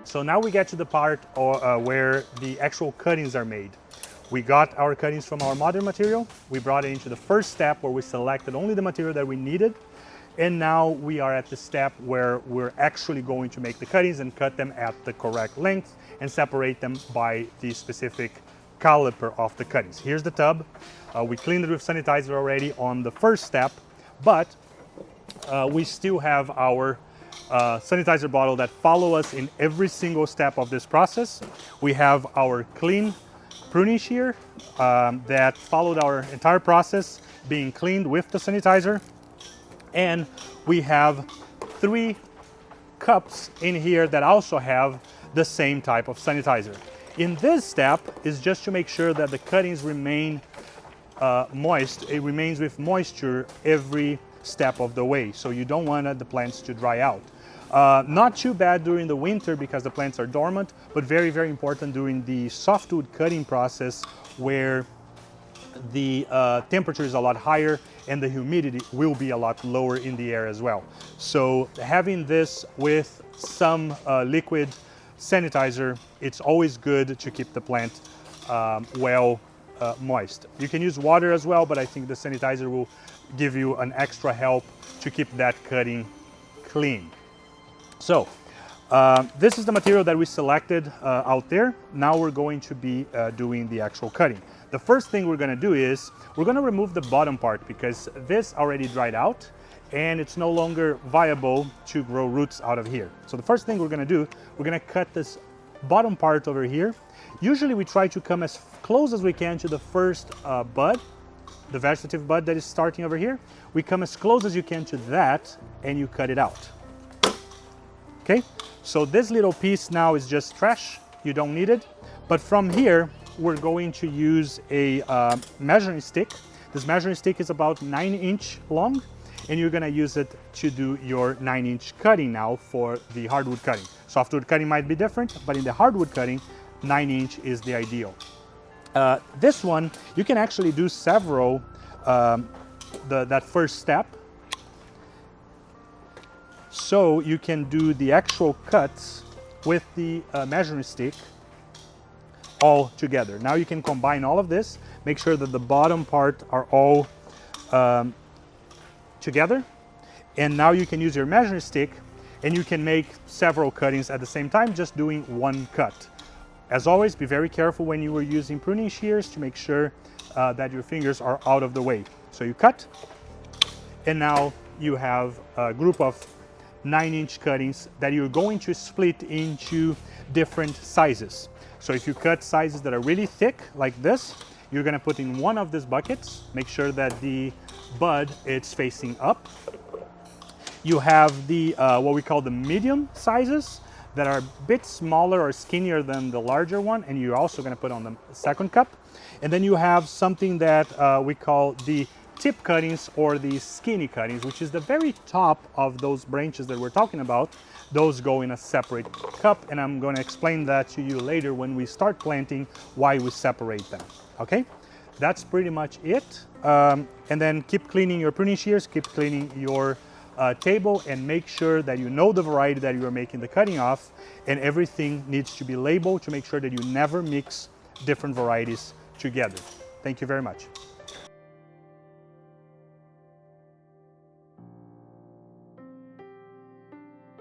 So now we get to the part where the actual cuttings are made. We got our cuttings from our modern material. We brought it into the first step where we selected only the material that we needed. And now we are at the step where we're actually going to make the cuttings and cut them at the correct length and separate them by the specific caliper of the cuttings. Here's the tub. We cleaned it with sanitizer already on the first step, but we still have our sanitizer bottle that follow us in every single step of this process. We have our clean pruning shear that followed our entire process being cleaned with the sanitizer. And we have 3 cups in here that also have the same type of sanitizer. In this step is just to make sure that the cuttings remain moist. It remains with moisture every step of the way, so you don't want the plants to dry out. Not too bad during the winter because the plants are dormant, but very, very important during the softwood cutting process where the temperature is a lot higher and the humidity will be a lot lower in the air as well. So having this with some liquid sanitizer, it's always good to keep the plant moist. You can use water as well, but I think the sanitizer will give you an extra help to keep that cutting clean. So this is the material that we selected out there. Now we're going to be doing the actual cutting. The first thing we're going to do is we're going to remove the bottom part because this already dried out and it's no longer viable to grow roots out of here. So the first thing we're going to do, we're going to cut this bottom part over here. Usually we try to come as close as we can to the first bud, the vegetative bud that is starting over here. We come as close as you can to that and you cut it out. Okay, so this little piece now is just trash, you don't need it. But from here, we're going to use a measuring stick. This measuring stick is about 9-inch long, and you're gonna use it to do your 9-inch cutting now for the hardwood cutting. Softwood cutting might be different, but in the hardwood cutting, 9-inch is the ideal. This one, you can actually do several, that first step. So you can do the actual cuts with the measuring stick all together. Now you can combine all of this, make sure that the bottom part are all together. And now you can use your measuring stick and you can make several cuttings at the same time, just doing one cut. As always, be very careful when you are using pruning shears to make sure that your fingers are out of the way. So you cut, and now you have a group of 9-inch cuttings that you're going to split into different sizes. So if you cut sizes that are really thick like this, you're going to put in one of these buckets. Make sure that the bud is facing up. You have the what we call the medium sizes that are a bit smaller or skinnier than the larger one, and you're also going to put on the second cup. And then you have something that we call the tip cuttings or the skinny cuttings, which is the very top of those branches that we're talking about. Those go in a separate cup, and I'm going to explain that to you later when we start planting, why we separate them. Okay, that's pretty much it. And then keep cleaning your pruning shears, keep cleaning your table, and make sure that you know the variety that you are making the cutting of, and everything needs to be labeled to make sure that you never mix different varieties together. Thank you very much.